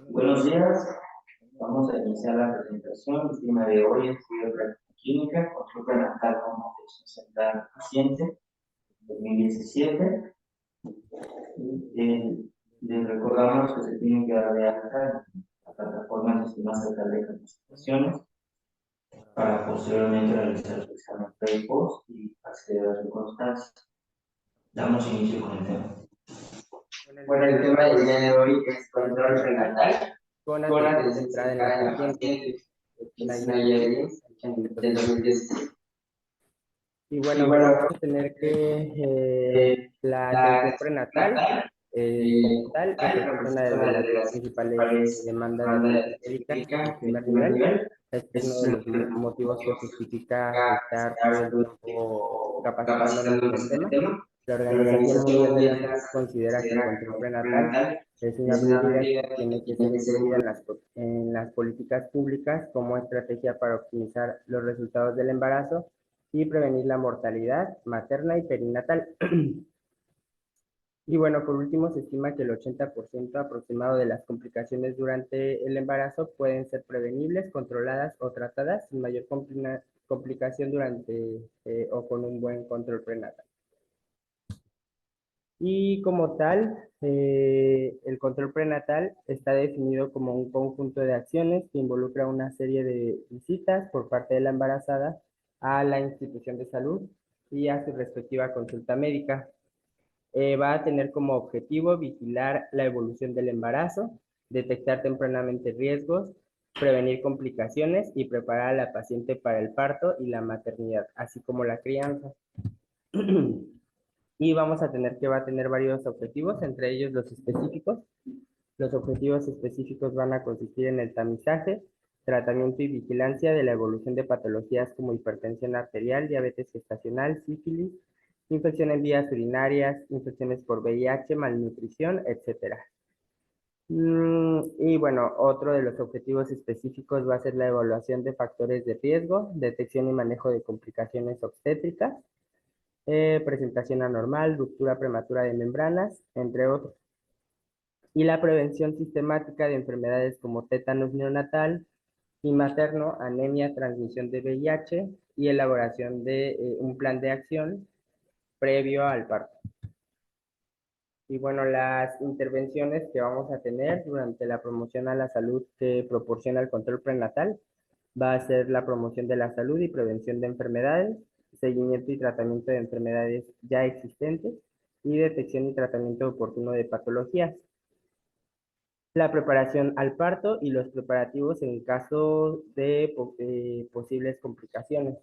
Buenos días, vamos a iniciar la presentación. El tema de hoy es estudio de práctica clínica, control prenatal con afección central paciente, 2017. Les recordamos que se tienen que dar de alta en la plataforma de sistemas de capacitaciones para posteriormente realizar su examen pre y post y acceder a su constancia. Damos inicio con el tema. Bueno, el tema del día de hoy es control prenatal con atención centrada en la paciente. Es Nayeli, del 2017. Y bueno, vamos a tener que la atención prenatal, como tal, representa una de las principales demandas de atención médica de primer nivel. Este es uno de los motivos que justifica estar todo el tiempo capacitándonos en el tema. La Organización Mundial de la Salud considera que el control prenatal es una prioridad que tiene que ser incluida en las políticas públicas como estrategia para optimizar los resultados del embarazo y prevenir la mortalidad materna y perinatal. Y bueno, por último, se estima que el 80% aproximado de las complicaciones durante el embarazo pueden ser prevenibles, controladas o tratadas sin mayor complicación durante o con un buen control prenatal. Y como tal, el control prenatal está definido como un conjunto de acciones que involucra una serie de visitas por parte de la embarazada a la institución de salud y a su respectiva consulta médica. Va a tener como objetivo vigilar la evolución del embarazo, detectar tempranamente riesgos, prevenir complicaciones y preparar a la paciente para el parto y la maternidad, así como la crianza. Y vamos a tener que va a tener varios objetivos, entre ellos los específicos. Los objetivos específicos van a consistir en el tamizaje, tratamiento y vigilancia de la evolución de patologías como hipertensión arterial, diabetes gestacional, sífilis, infección en vías urinarias, infecciones por VIH, malnutrición, etc. Y bueno, otro de los objetivos específicos va a ser la evaluación de factores de riesgo, detección y manejo de complicaciones obstétricas, presentación anormal, ruptura prematura de membranas, entre otros. Y la prevención sistemática de enfermedades como tétanos neonatal y materno, anemia, transmisión de VIH y elaboración de un plan de acción previo al parto. Y bueno, las intervenciones que vamos a tener durante la promoción a la salud que proporciona el control prenatal va a ser la promoción de la salud y prevención de enfermedades, seguimiento y tratamiento de enfermedades ya existentes y detección y tratamiento oportuno de patologías. La preparación al parto y los preparativos en caso de posibles complicaciones.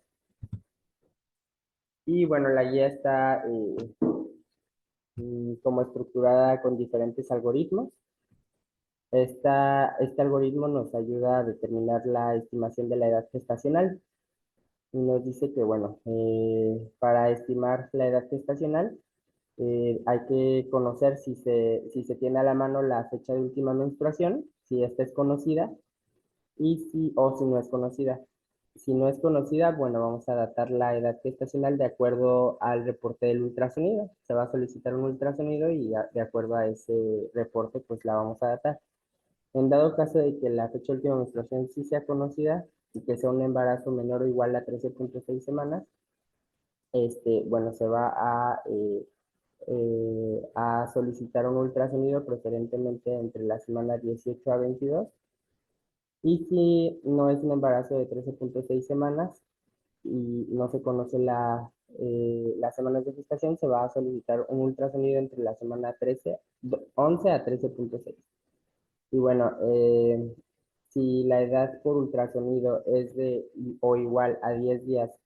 Y bueno, la guía está como estructurada con diferentes algoritmos. Este algoritmo nos ayuda a determinar la estimación de la edad gestacional y nos dice que, bueno, para estimar la edad gestacional hay que conocer si se tiene a la mano la fecha de última menstruación, si esta es conocida, o si no es conocida. Si no es conocida, bueno, vamos a datar la edad gestacional de acuerdo al reporte del ultrasonido. Se va a solicitar un ultrasonido y de acuerdo a ese reporte, pues la vamos a datar. En dado caso de que la fecha de última menstruación sí sea conocida y que sea un embarazo menor o igual a 13.6 semanas, bueno, se va a solicitar un ultrasonido preferentemente entre la semana 18 a 22. Y si no es un embarazo de 13.6 semanas y no se conoce las semanas de gestación, se va a solicitar un ultrasonido entre la semana 11 a 13.6. Y bueno, si la edad por ultrasonido es de o igual a 10 días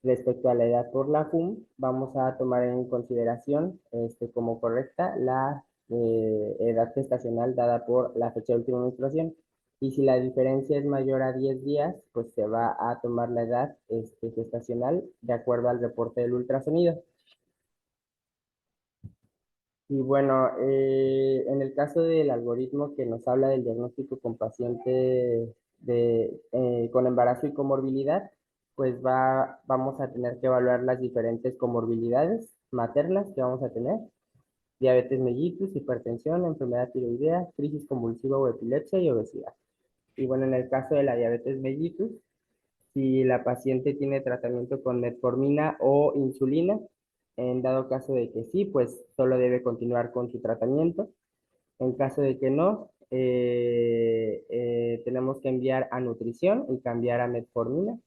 respecto a la edad por la FUM, vamos a tomar en consideración como correcta la edad gestacional dada por la fecha de última menstruación. Y si la diferencia es mayor a 10 días, pues se va a tomar la edad gestacional de acuerdo al reporte del ultrasonido. Y bueno, en el caso del algoritmo que nos habla del diagnóstico con paciente con embarazo y comorbilidad, pues vamos a tener que evaluar las diferentes comorbilidades maternas que vamos a tener: diabetes mellitus, hipertensión, enfermedad tiroidea, crisis convulsiva o epilepsia y obesidad. Y bueno, en el caso de la diabetes mellitus, si la paciente tiene tratamiento con metformina o insulina, en dado caso de que sí, pues solo debe continuar con su tratamiento. En caso de que no, tenemos que enviar a nutrición y cambiar a metformina.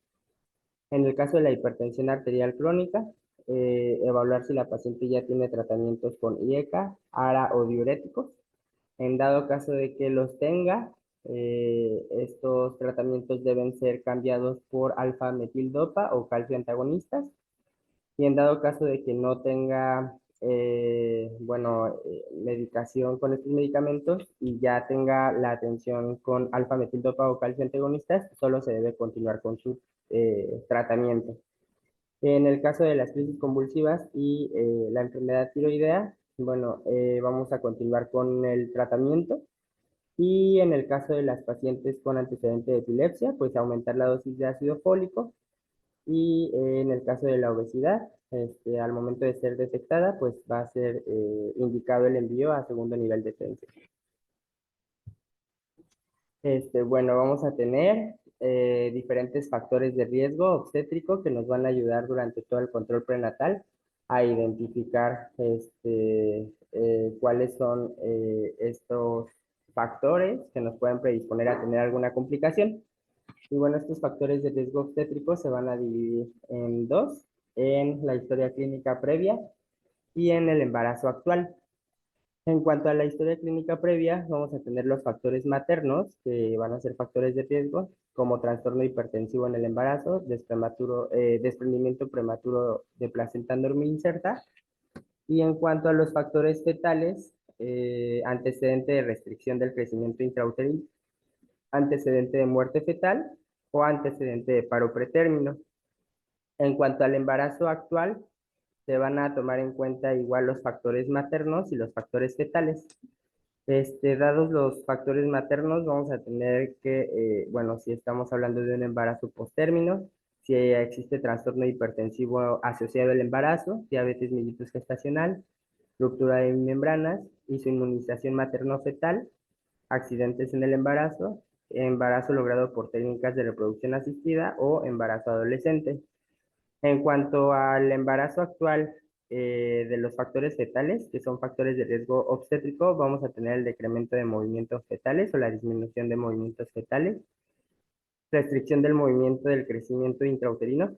En el caso de la hipertensión arterial crónica, evaluar si la paciente ya tiene tratamientos con IECA, ARA o diuréticos. En dado caso de que los tenga, estos tratamientos deben ser cambiados por alfa-metildopa o calcio antagonistas. Y en dado caso de que no tenga, medicación con estos medicamentos y ya tenga la atención con alfa-metildopa o calcio antagonistas, solo se debe continuar con su tratamiento. En el caso de las crisis convulsivas y la enfermedad tiroidea, bueno, vamos a continuar con el tratamiento. Y en el caso de las pacientes con antecedente de epilepsia, pues aumentar la dosis de ácido fólico. Y en el caso de la obesidad, al momento de ser detectada, pues va a ser indicado el envío a segundo nivel de atención. Bueno, vamos a tener diferentes factores de riesgo obstétrico que nos van a ayudar durante todo el control prenatal a identificar cuáles son estos factores que nos pueden predisponer a tener alguna complicación. Y bueno, estos factores de riesgo obstétrico se van a dividir en dos: en la historia clínica previa y en el embarazo actual. En cuanto a la historia clínica previa, vamos a tener los factores maternos, que van a ser factores de riesgo, como trastorno hipertensivo en el embarazo, desprendimiento prematuro de placenta inserta. Y en cuanto a los factores fetales, antecedente de restricción del crecimiento intrauterino, antecedente de muerte fetal o antecedente de paro pretérmino. En cuanto al embarazo actual, se van a tomar en cuenta igual los factores maternos y los factores fetales. Dados los factores maternos, vamos a tener que, si estamos hablando de un embarazo postérmino, si existe trastorno hipertensivo asociado al embarazo, diabetes mellitus gestacional, ruptura de membranas, inmunización materno-fetal, accidentes en el embarazo, embarazo logrado por técnicas de reproducción asistida o embarazo adolescente. En cuanto al embarazo actual, de los factores fetales, que son factores de riesgo obstétrico, vamos a tener el decremento de movimientos fetales o la disminución de movimientos fetales, restricción del movimiento del crecimiento intrauterino,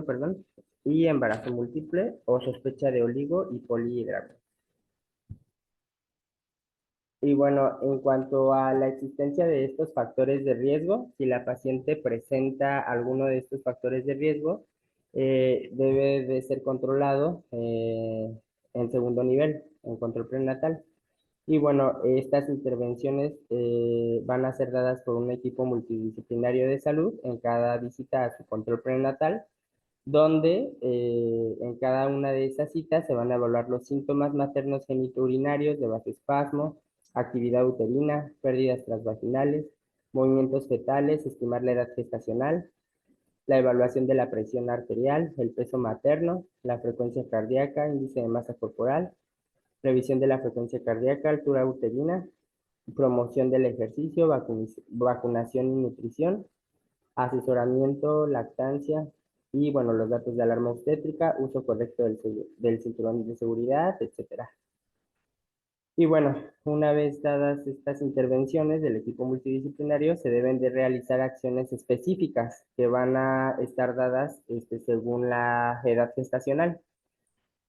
perdón, y embarazo múltiple o sospecha de oligo y polihidramnios. Y bueno, en cuanto a la existencia de estos factores de riesgo, si la paciente presenta alguno de estos factores de riesgo, debe de ser controlado en segundo nivel, en control prenatal. Y bueno, estas intervenciones van a ser dadas por un equipo multidisciplinario de salud en cada visita a su control prenatal, donde en cada una de esas citas se van a evaluar los síntomas maternos genitourinarios de vasoespasmo, actividad uterina, pérdidas transvaginales, movimientos fetales, estimar la edad gestacional, la evaluación de la presión arterial, el peso materno, la frecuencia cardíaca, índice de masa corporal, revisión de la frecuencia cardíaca, altura uterina, promoción del ejercicio, vacunación y nutrición, asesoramiento, lactancia y bueno, los datos de alarma obstétrica, uso correcto del cinturón de seguridad, etcétera. Y bueno, una vez dadas estas intervenciones del equipo multidisciplinario, se deben de realizar acciones específicas que van a estar dadas según la edad gestacional.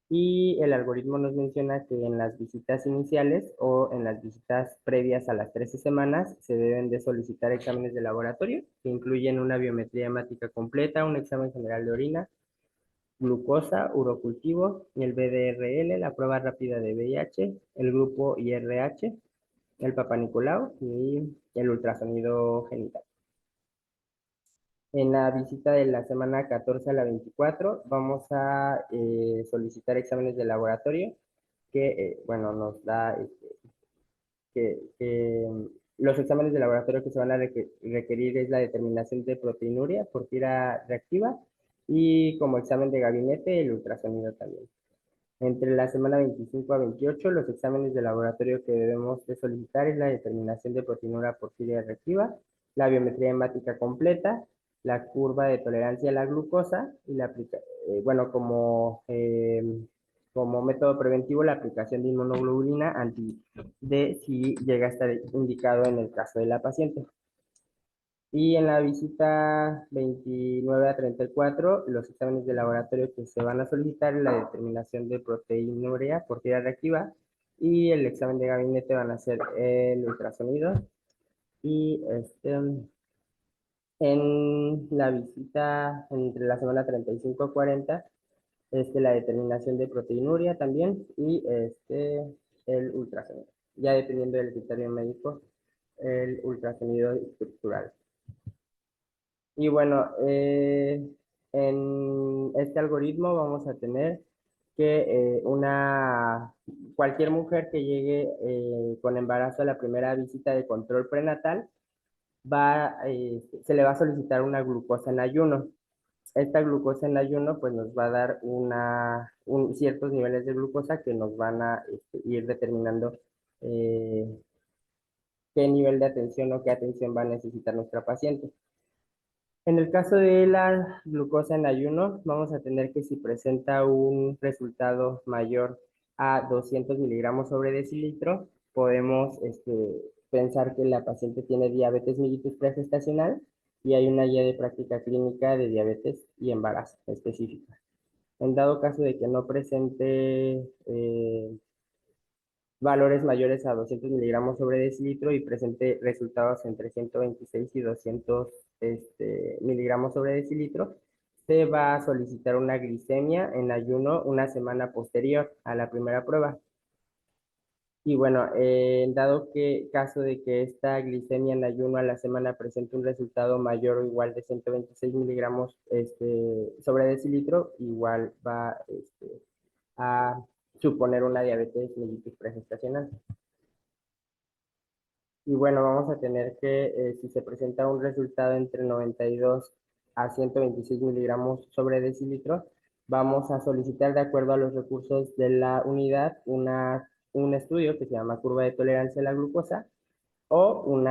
Y el algoritmo nos menciona que en las visitas iniciales o en las visitas previas a las 13 semanas se deben de solicitar exámenes de laboratorio que incluyen una biometría hemática completa, un examen general de orina, glucosa, urocultivo, el BDRL, la prueba rápida de VIH, el grupo IRH, el Papá Nicolau y el ultrasonido genital. En la visita de la semana 14 a la 24 vamos a solicitar exámenes de laboratorio que, nos da que los exámenes de laboratorio que se van a requerir es la determinación de proteinuria por tira reactiva y como examen de gabinete el ultrasonido también. Entre la semana 25 a 28, los exámenes de laboratorio que debemos de solicitar es la determinación de proteinura por tira reactiva, la biometría hemática completa, la curva de tolerancia a la glucosa y bueno, como método preventivo, la aplicación de inmunoglobulina anti-D si llega a estar indicado en el caso de la paciente. Y en la visita 29 a 34, los exámenes de laboratorio que se van a solicitar, la determinación de proteinuria por tira reactiva y el examen de gabinete van a ser el ultrasonido. Y en la visita entre la semana 35 a 40, la determinación de proteinuria también y el ultrasonido. Ya dependiendo del criterio médico, el ultrasonido estructural. Y bueno, en este algoritmo vamos a tener que cualquier mujer que llegue con embarazo a la primera visita de control prenatal, se le va a solicitar una glucosa en ayuno. Esta glucosa en ayuno pues nos va a dar ciertos niveles de glucosa que nos van a ir determinando eh, qué nivel de atención o qué atención va a necesitar nuestra paciente. En el caso de la glucosa en ayuno, vamos a tener que si presenta un resultado mayor a 200 miligramos sobre decilitro, podemos pensar que la paciente tiene diabetes mellitus pregestacional y hay una guía de práctica clínica de diabetes y embarazo específica. En dado caso de que no presente valores mayores a 200 miligramos sobre decilitro y presente resultados entre 126 y 200 miligramos sobre decilitro, se va a solicitar una glicemia en ayuno una semana posterior a la primera prueba. Y bueno, en dado caso de que esta glicemia en ayuno a la semana presente un resultado mayor o igual de 126 miligramos sobre decilitro, igual va a suponer una diabetes mellitus pregestacional. Y bueno, vamos a tener que, si se presenta un resultado entre 92 a 126 miligramos sobre decilitro, vamos a solicitar de acuerdo a los recursos de la unidad un estudio que se llama curva de tolerancia a la glucosa o un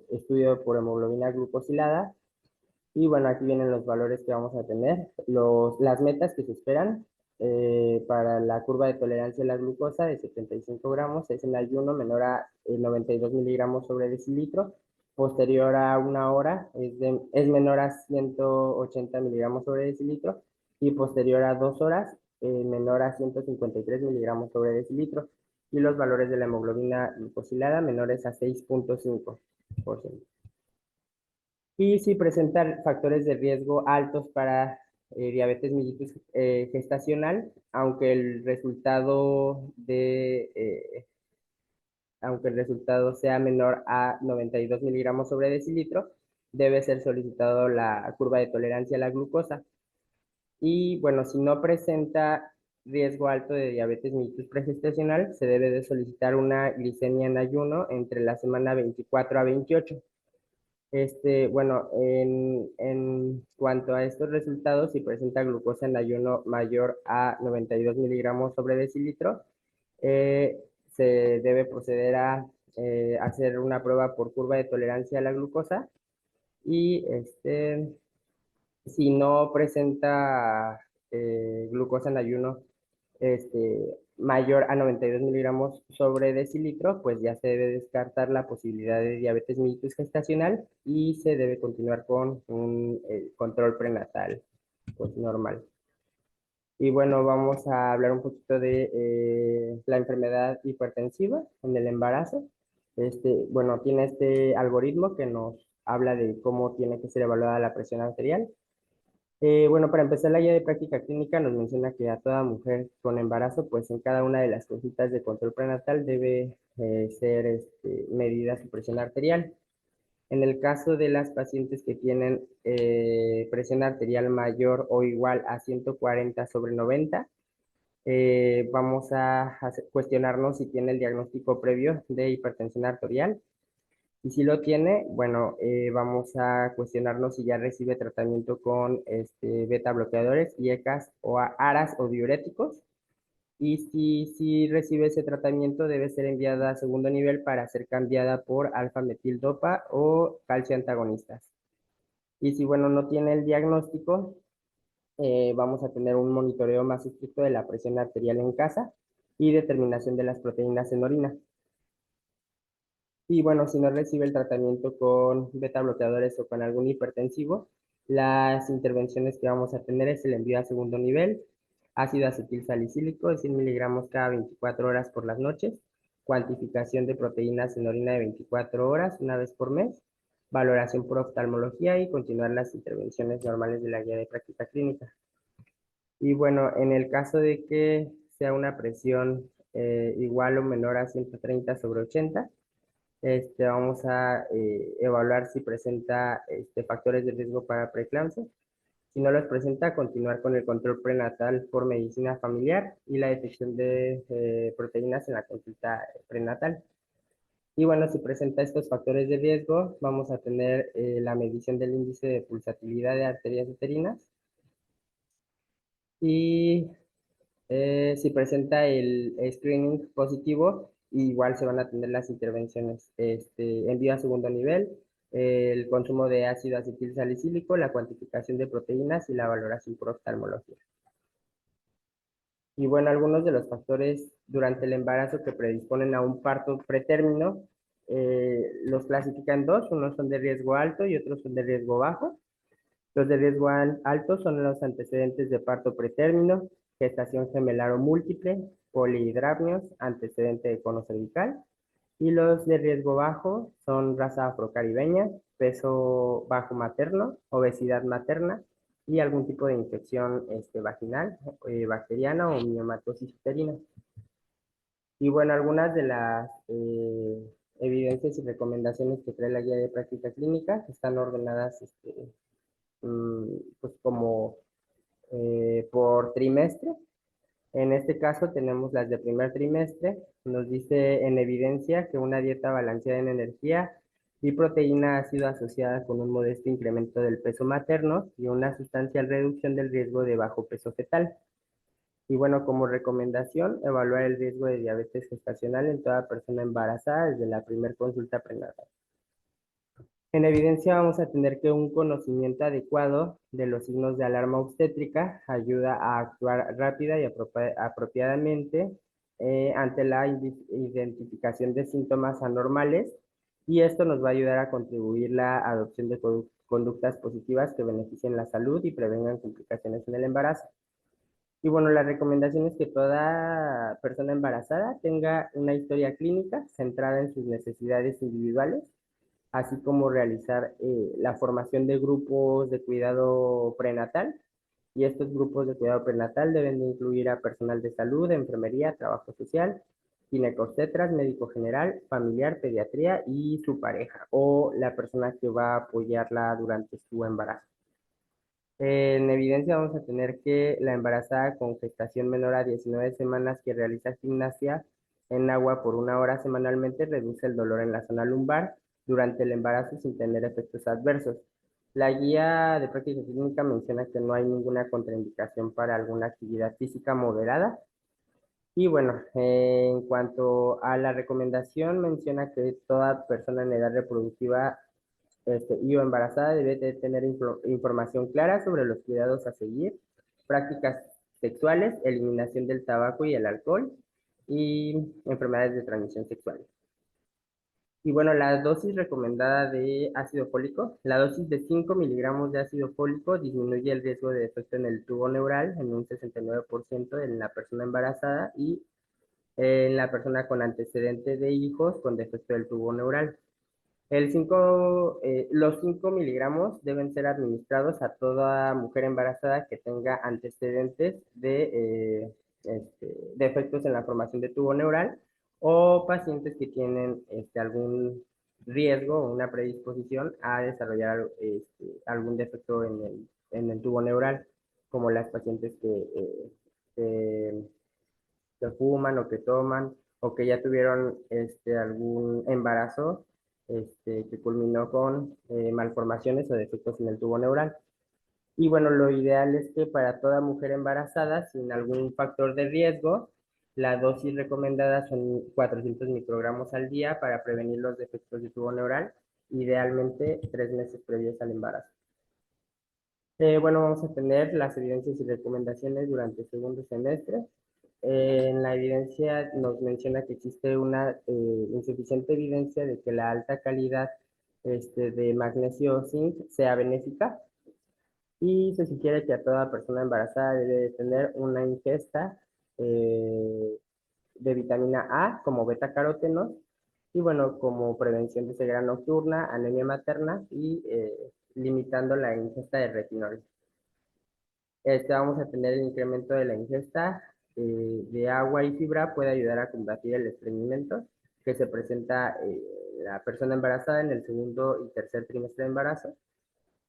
estudio por hemoglobina glucosilada. Y bueno, aquí vienen los valores que vamos a tener, las metas que se esperan para la curva de tolerancia a la glucosa de 75 gramos, es en ayuno menor a 92 miligramos sobre decilitro, posterior a una hora es menor a 180 miligramos sobre decilitro y posterior a 2 horas menor a 153 miligramos sobre decilitro y los valores de la hemoglobina glucosilada menores a 6.5%. Y si presentan factores de riesgo altos para diabetes mellitus gestacional, aunque el resultado sea menor a 92 miligramos sobre decilitro, debe ser solicitado la curva de tolerancia a la glucosa. Y bueno, si no presenta riesgo alto de diabetes mellitus pregestacional, se debe de solicitar una glicemia en ayuno entre la semana 24 a 28. Bueno, en cuanto a estos resultados, si presenta glucosa en ayuno mayor a 92 miligramos sobre decilitro, se debe proceder a hacer una prueba por curva de tolerancia a la glucosa y si no presenta glucosa en ayuno mayor a 92 miligramos sobre decilitro, pues ya se debe descartar la posibilidad de diabetes mellitus gestacional y se debe continuar con un control prenatal pues, normal. Y bueno, vamos a hablar un poquito de la enfermedad hipertensiva en el embarazo. Bueno, tiene este algoritmo que nos habla de cómo tiene que ser evaluada la presión arterial. Bueno, para empezar, la guía de práctica clínica nos menciona que a toda mujer con embarazo, pues en cada una de las consultas de control prenatal debe ser medida su presión arterial. En el caso de las pacientes que tienen presión arterial mayor o igual a 140 sobre 90, vamos a cuestionarnos si tiene el diagnóstico previo de hipertensión arterial. Y si lo tiene, bueno, vamos a cuestionarnos si ya recibe tratamiento con beta bloqueadores, IECAS o ARAS o diuréticos. Y si recibe ese tratamiento, debe ser enviada a segundo nivel para ser cambiada por alfa-metildopa o calcio antagonistas. Y si, bueno, no tiene el diagnóstico, vamos a tener un monitoreo más estricto de la presión arterial en casa y determinación de las proteínas en orina. Y bueno, si no recibe el tratamiento con beta bloqueadores o con algún hipertensivo, las intervenciones que vamos a tener es el envío a segundo nivel, ácido acetil salicílico de 100 miligramos cada 24 horas por las noches, cuantificación de proteínas en orina de 24 horas una vez por mes, valoración por oftalmología y continuar las intervenciones normales de la guía de práctica clínica. Y bueno, en el caso de que sea una presión igual o menor a 130/80, vamos a evaluar si presenta factores de riesgo para preeclampsia. Si no los presenta, continuar con el control prenatal por medicina familiar y la detección de proteínas en la consulta prenatal. Y bueno, si presenta estos factores de riesgo, vamos a tener la medición del índice de pulsatilidad de arterias uterinas y si presenta el screening positivo, igual se van a atender las intervenciones. Envío a segundo nivel, el consumo de ácido acetil salicílico, la cuantificación de proteínas y la valoración por oftalmología. Y bueno, algunos de los factores durante el embarazo que predisponen a un parto pretérmino, los clasifican en dos, unos son de riesgo alto y otros son de riesgo bajo. Los de riesgo alto son los antecedentes de parto pretérmino, gestación gemelar o múltiple, polihidramios, antecedente de cono cervical. Y los de riesgo bajo son raza afrocaribeña, peso bajo materno, obesidad materna y algún tipo de infección vaginal, bacteriana o miomatosis uterina. Y bueno, algunas de las evidencias y recomendaciones que trae la guía de práctica clínica están ordenadas pues como por trimestre. En este caso tenemos las de primer trimestre. Nos dice en evidencia que una dieta balanceada en energía y proteína ha sido asociada con un modesto incremento del peso materno y una sustancial reducción del riesgo de bajo peso fetal. Y bueno, como recomendación, evaluar el riesgo de diabetes gestacional en toda persona embarazada desde la primera consulta prenatal. En evidencia vamos a tener que un conocimiento adecuado de los signos de alarma obstétrica ayuda a actuar rápida y apropiadamente ante la identificación de síntomas anormales, y esto nos va a ayudar a contribuir la adopción de conductas positivas que beneficien la salud y prevengan complicaciones en el embarazo. Y bueno, la recomendación es que toda persona embarazada tenga una historia clínica centrada en sus necesidades individuales, así como realizar la formación de grupos de cuidado prenatal. Y estos grupos de cuidado prenatal deben de incluir a personal de salud, enfermería, trabajo social, ginecobstetras, médico general, familiar, pediatría y su pareja o la persona que va a apoyarla durante su embarazo. En evidencia vamos a tener que la embarazada con gestación menor a 19 semanas que realiza gimnasia en agua por 1 hora semanalmente reduce el dolor en la zona lumbar durante el embarazo sin tener efectos adversos. La guía de práctica clínica menciona que no hay ninguna contraindicación para alguna actividad física moderada. Y bueno, en cuanto a la recomendación, menciona que toda persona en edad reproductiva y o embarazada debe de tener información clara sobre los cuidados a seguir, prácticas sexuales, eliminación del tabaco y el alcohol y enfermedades de transmisión sexual. Y bueno, la dosis recomendada de ácido fólico, la dosis de 5 miligramos de ácido fólico disminuye el riesgo de defecto en el tubo neural en un 69% en la persona embarazada y en la persona con antecedente de hijos con defecto del tubo neural. Los 5 miligramos deben ser administrados a toda mujer embarazada que tenga antecedentes de defectos en la formación de tubo neural o pacientes que tienen algún riesgo o una predisposición a desarrollar algún defecto en el tubo neural, como las pacientes que fuman o que toman o que ya tuvieron algún embarazo que culminó con malformaciones o defectos en el tubo neural. Y bueno, lo ideal es que para toda mujer embarazada, sin algún factor de riesgo, la dosis recomendada son 400 microgramos al día para prevenir los defectos de tubo neural, idealmente 3 meses previos al embarazo. Bueno, vamos a tener las evidencias y recomendaciones durante el segundo semestre. En la evidencia nos menciona que existe una insuficiente evidencia de que la alta calidad de magnesio zinc sea benéfica y se sugiere que a toda persona embarazada debe de tener una ingesta eh, de vitamina A como beta carótenos y bueno, como prevención de ceguera nocturna, anemia materna y limitando la ingesta de retinol. Vamos a tener el incremento de la ingesta de agua y fibra, puede ayudar a combatir el estreñimiento que se presenta la persona embarazada en el segundo y tercer trimestre de embarazo.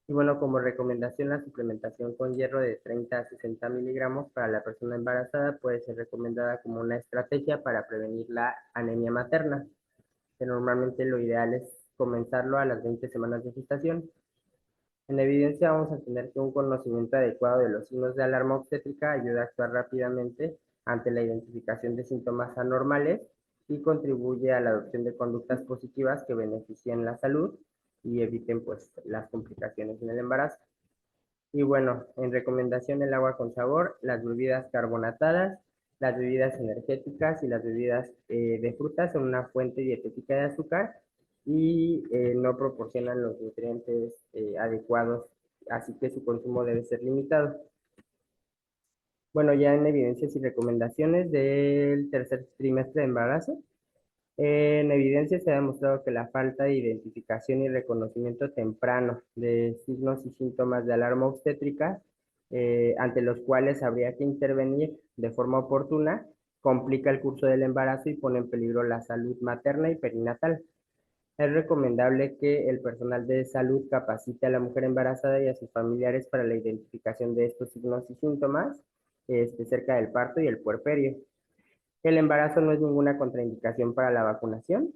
Y bueno, como recomendación, la suplementación con hierro de 30 a 60 miligramos para la persona embarazada puede ser recomendada como una estrategia para prevenir la anemia materna, que normalmente lo ideal es comenzarlo a las 20 semanas de gestación. En evidencia vamos a tener que un conocimiento adecuado de los signos de alarma obstétrica ayuda a actuar rápidamente ante la identificación de síntomas anormales y contribuye a la adopción de conductas positivas que beneficien la salud y eviten pues las complicaciones en el embarazo. Y bueno, en recomendación el agua con sabor, las bebidas carbonatadas, las bebidas energéticas y las bebidas de frutas son una fuente dietética de azúcar y no proporcionan los nutrientes adecuados, así que su consumo debe ser limitado. Bueno, ya en evidencias y recomendaciones del tercer trimestre de embarazo, en evidencia se ha demostrado que la falta de identificación y reconocimiento temprano de signos y síntomas de alarma obstétrica, ante los cuales habría que intervenir de forma oportuna, complica el curso del embarazo y pone en peligro la salud materna y perinatal. Es recomendable que el personal de salud capacite a la mujer embarazada y a sus familiares para la identificación de estos signos y síntomas cerca del parto y el puerperio. El embarazo no es ninguna contraindicación para la vacunación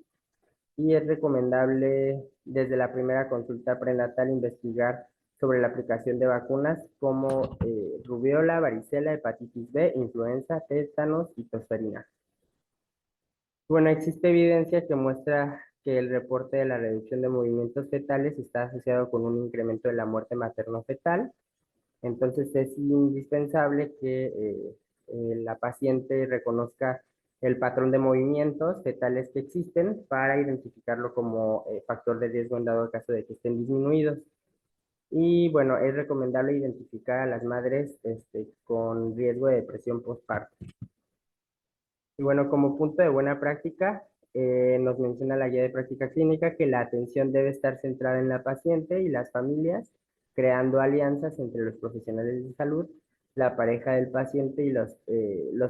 y es recomendable desde la primera consulta prenatal investigar sobre la aplicación de vacunas como rubiola, varicela, hepatitis B, influenza, tétanos y tosferina. Bueno, existe evidencia que muestra que el reporte de la reducción de movimientos fetales está asociado con un incremento de la muerte materno-fetal. Entonces es indispensable que la paciente reconozca el patrón de movimientos fetales que existen para identificarlo como factor de riesgo en dado caso de que estén disminuidos. Y bueno, es recomendable identificar a las madres con riesgo de depresión postparto. Y bueno, como punto de buena práctica, nos menciona la guía de práctica clínica que la atención debe estar centrada en la paciente y las familias, creando alianzas entre los profesionales de salud, la pareja del paciente y los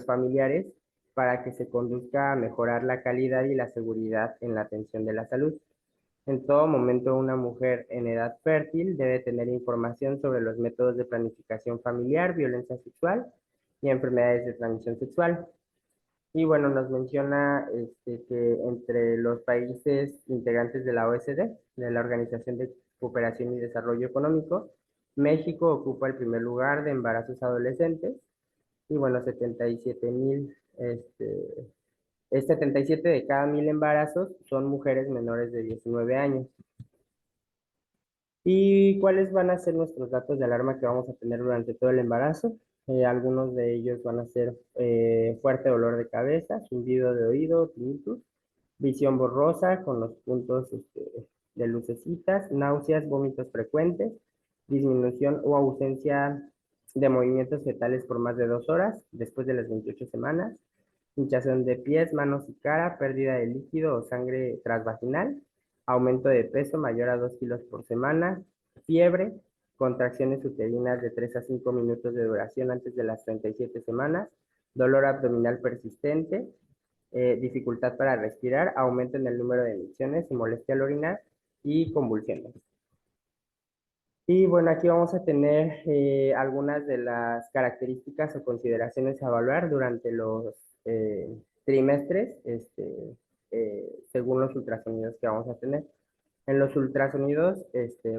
familiares para que se conduzca a mejorar la calidad y la seguridad en la atención de la salud. En todo momento, una mujer en edad fértil debe tener información sobre los métodos de planificación familiar, violencia sexual y enfermedades de transmisión sexual. Y bueno, nos menciona que entre los países integrantes de la OSD, de la Organización de Cooperación y Desarrollo Económico, México ocupa el primer lugar de embarazos adolescentes y bueno, 77 de cada 1000 embarazos son mujeres menores de 19 años. ¿Y cuáles van a ser nuestros datos de alarma que vamos a tener durante todo el embarazo? Algunos de ellos van a ser fuerte dolor de cabeza, zumbido de oído, tinnitus, visión borrosa con los puntos de lucecitas, náuseas, vómitos frecuentes, disminución o ausencia de movimientos fetales por más de 2 horas después de las 28 semanas, hinchazón de pies, manos y cara, pérdida de líquido o sangre transvaginal, aumento de peso mayor a 2 kilos por semana, fiebre, contracciones uterinas de 3 a 5 minutos de duración antes de las 37 semanas, dolor abdominal persistente, dificultad para respirar, aumento en el número de emisiones y molestia al orinar y convulsiones. Y bueno, aquí vamos a tener algunas de las características o consideraciones a evaluar durante los trimestres, según los ultrasonidos que vamos a tener. En los ultrasonidos,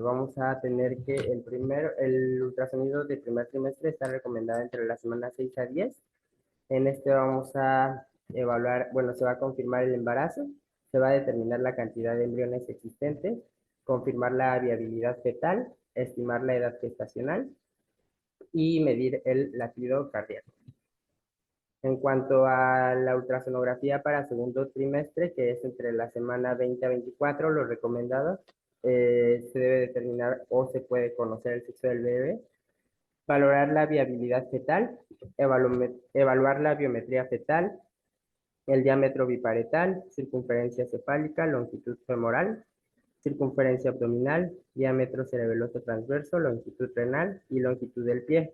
vamos a tener que el ultrasonido de primer trimestre está recomendado entre la semana 6 a 10. En este vamos a evaluar, bueno, se va a confirmar el embarazo, se va a determinar la cantidad de embriones existentes, confirmar la viabilidad fetal, estimar la edad gestacional y medir el latido cardíaco. En cuanto a la ultrasonografía para segundo trimestre, que es entre la semana 20 a 24, lo recomendado, se debe determinar o se puede conocer el sexo del bebé, valorar la viabilidad fetal, evaluar la biometría fetal, el diámetro biparetal, circunferencia cefálica, longitud femoral, circunferencia abdominal, diámetro cerebeloso transverso, longitud renal y longitud del pie,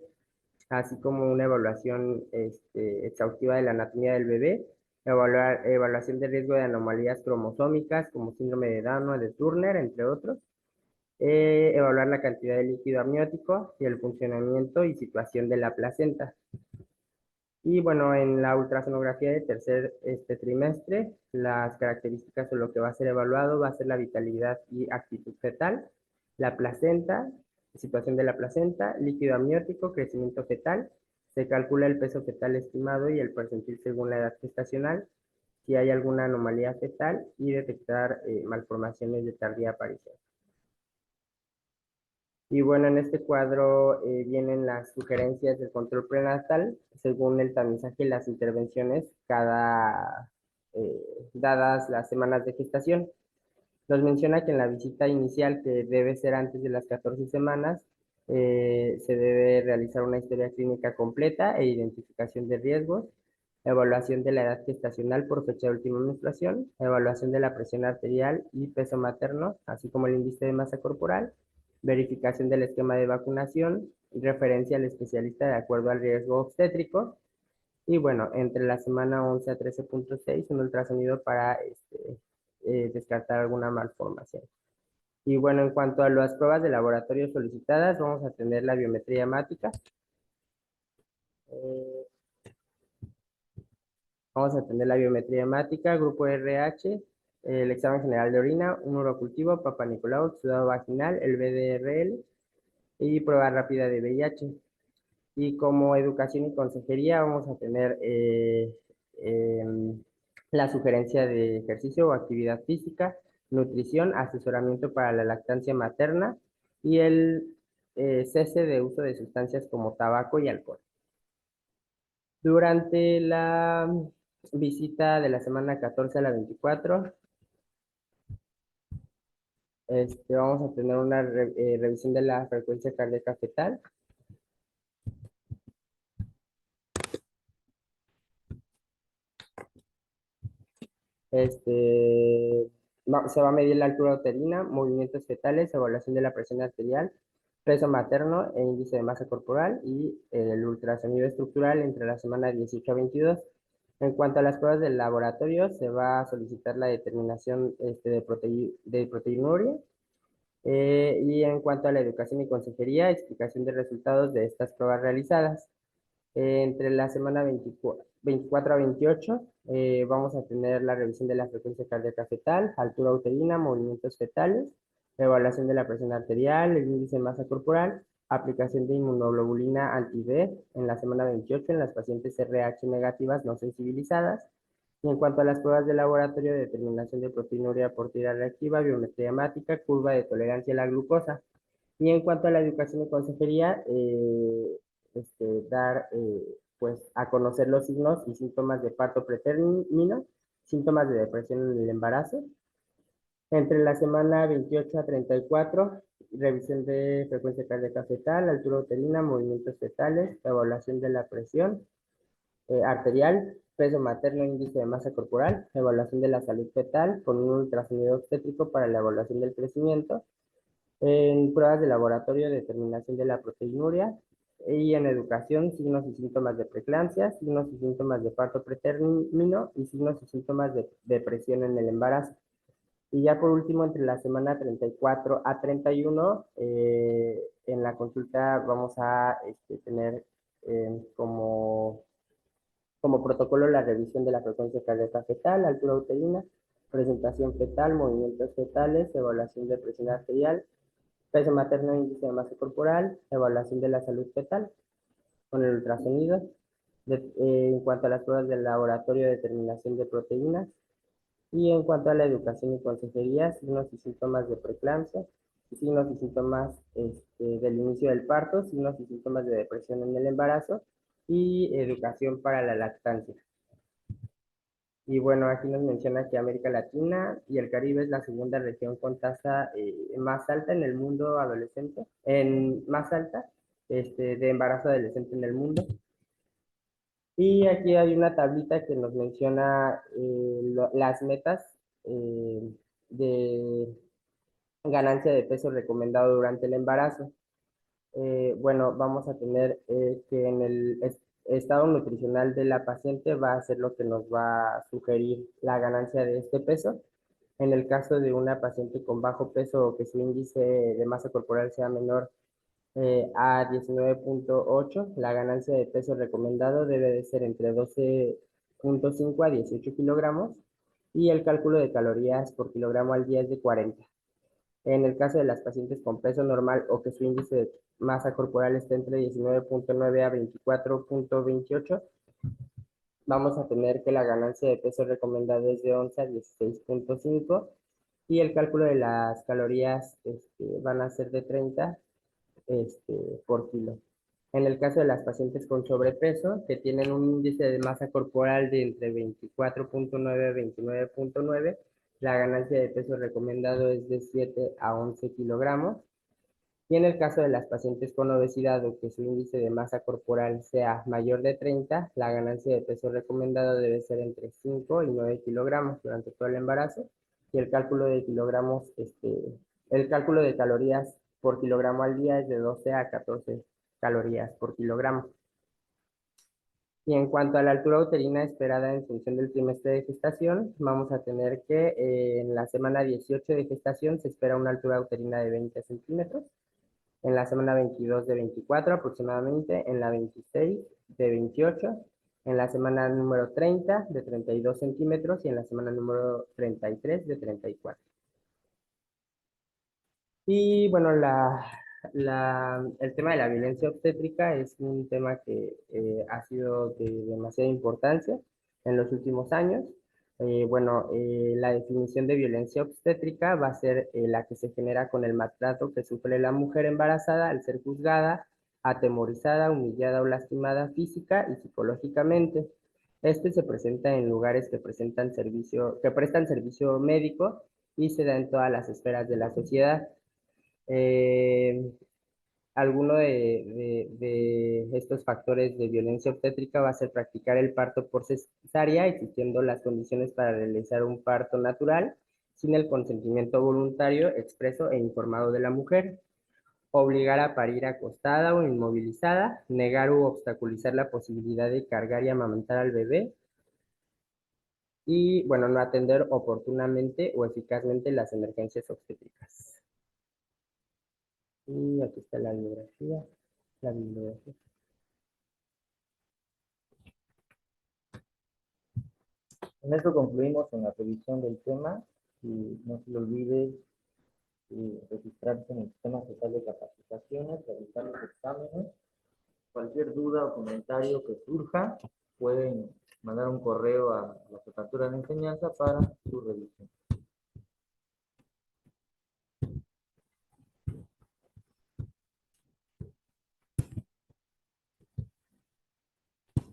así como una evaluación exhaustiva de la anatomía del bebé, evaluación de riesgo de anomalías cromosómicas como síndrome de Down o de Turner, entre otros, evaluar la cantidad de líquido amniótico y el funcionamiento y situación de la placenta. Y bueno, en la ultrasonografía de tercer trimestre, las características o lo que va a ser evaluado va a ser la vitalidad y actitud fetal, la placenta, situación de la placenta, líquido amniótico, crecimiento fetal, se calcula el peso fetal estimado y el percentil según la edad gestacional, si hay alguna anomalía fetal y detectar malformaciones de tardía aparición. Y bueno, en este cuadro vienen las sugerencias del control prenatal según el tamizaje y las intervenciones dadas las semanas de gestación. Nos menciona que en la visita inicial, que debe ser antes de las 14 semanas, se debe realizar una historia clínica completa e identificación de riesgos, evaluación de la edad gestacional por fecha de última menstruación, evaluación de la presión arterial y peso materno, así como el índice de masa corporal, verificación del esquema de vacunación, referencia al especialista de acuerdo al riesgo obstétrico, y bueno, entre la semana 11 a 13.6, un ultrasonido para descartar alguna malformación. Y bueno, en cuanto a las pruebas de laboratorio solicitadas, vamos a tener la biometría hemática. Eh, Vamos a atender la biometría hemática, grupo RH, el examen general de orina, un urocultivo, Papa Nicolau, exudado vaginal, el BDRL y prueba rápida de VIH. Y como educación y consejería vamos a tener la sugerencia de ejercicio o actividad física, nutrición, asesoramiento para la lactancia materna y el cese de uso de sustancias como tabaco y alcohol. Durante la visita de la semana 14 a la 24, vamos a tener una revisión de la frecuencia cardíaca fetal. Se va a medir la altura uterina, movimientos fetales, evaluación de la presión arterial, peso materno e índice de masa corporal y el ultrasonido estructural entre la semana 18 a 22. En cuanto a las pruebas del laboratorio, se va a solicitar la determinación de proteinuria. Y en cuanto a la educación y consejería, explicación de resultados de estas pruebas realizadas. Entre la semana 24 a 28 vamos a tener la revisión de la frecuencia cardíaca fetal, altura uterina, movimientos fetales, evaluación de la presión arterial, el índice de masa corporal, aplicación de inmunoglobulina anti-B en la semana 28 en las pacientes RH negativas no sensibilizadas. Y en cuanto a las pruebas de laboratorio, determinación de proteinuria por tira reactiva, biometría hemática, curva de tolerancia a la glucosa. Y en cuanto a la educación y consejería, dar pues a conocer los signos y síntomas de parto pretérmino, síntomas de depresión en el embarazo. Entre la semana 28 a 34, revisión de frecuencia cardíaca fetal, altura uterina, movimientos fetales, evaluación de la presión arterial, peso materno, índice de masa corporal, evaluación de la salud fetal con un ultrasonido obstétrico para la evaluación del crecimiento, en pruebas de laboratorio, determinación de la proteinuria, y en educación, signos y síntomas de preeclampsia, signos y síntomas de parto pretérmino y signos y síntomas de depresión en el embarazo. Y ya por último, entre la semana 34 a 31, en la consulta vamos a tener como protocolo la revisión de la frecuencia cardíaca fetal, altura uterina, presentación fetal, movimientos fetales, evaluación de presión arterial, peso materno, índice de masa corporal, evaluación de la salud fetal con el ultrasonido. En cuanto a las pruebas del laboratorio, determinación de proteínas. Y en cuanto a la educación y consejería, signos y síntomas de preeclampsia, signos y síntomas del inicio del parto, signos y síntomas de depresión en el embarazo y educación para la lactancia. Y bueno, aquí nos menciona que América Latina y el Caribe es la segunda región con tasa más alta en el mundo adolescente, más alta de embarazo adolescente en el mundo. Y aquí hay una tablita que nos menciona las metas de ganancia de peso recomendado durante el embarazo. Bueno, vamos a tener que en el estado nutricional de la paciente va a ser lo que nos va a sugerir la ganancia de este peso. En el caso de una paciente con bajo peso o que su índice de masa corporal sea menor a 19.8, la ganancia de peso recomendado debe de ser entre 12.5 a 18 kilogramos y el cálculo de calorías por kilogramo al día es de 40. En el caso de las pacientes con peso normal o que su índice de masa corporal esté entre 19.9 a 24.28, vamos a tener que la ganancia de peso recomendada es de 11 a 16.5 y el cálculo de las calorías van a ser de 30 por kilo. En el caso de las pacientes con sobrepeso, que tienen un índice de masa corporal de entre 24.9 a 29.9, la ganancia de peso recomendado es de 7 a 11 kilogramos. Y en el caso de las pacientes con obesidad o que su índice de masa corporal sea mayor de 30, la ganancia de peso recomendado debe ser entre 5 y 9 kilogramos durante todo el embarazo. Y el cálculo de kilogramos, el cálculo de calorías por kilogramo al día es de 12 a 14 calorías por kilogramo. Y en cuanto a la altura uterina esperada en función del trimestre de gestación, vamos a tener que en la semana 18 de gestación se espera una altura uterina de 20 centímetros, en la semana 22 de 24 aproximadamente, en la 26 de 28, en la semana número 30 de 32 centímetros y en la semana número 33 de 34. Y bueno, el tema de la violencia obstétrica es un tema que ha sido de demasiada importancia en los últimos años. La definición de violencia obstétrica va a ser la que se genera con el maltrato que sufre la mujer embarazada al ser juzgada, atemorizada, humillada o lastimada física y psicológicamente. Este se presenta en lugares que prestan servicio médico y se da en todas las esferas de la sociedad. Eh, Alguno de estos factores de violencia obstétrica va a ser practicar el parto por cesárea, existiendo las condiciones para realizar un parto natural sin el consentimiento voluntario, expreso e informado de la mujer, obligar a parir acostada o inmovilizada, negar u obstaculizar la posibilidad de cargar y amamantar al bebé, y bueno, no atender oportunamente o eficazmente las emergencias obstétricas. Y aquí está la bibliografía. La bibliografía. Con esto concluimos con la revisión del tema y no se le olvide registrarse en el sistema estatal de capacitaciones, realizar los exámenes. Cualquier duda o comentario que surja, pueden mandar un correo a la Jefatura de Enseñanza para su revisión.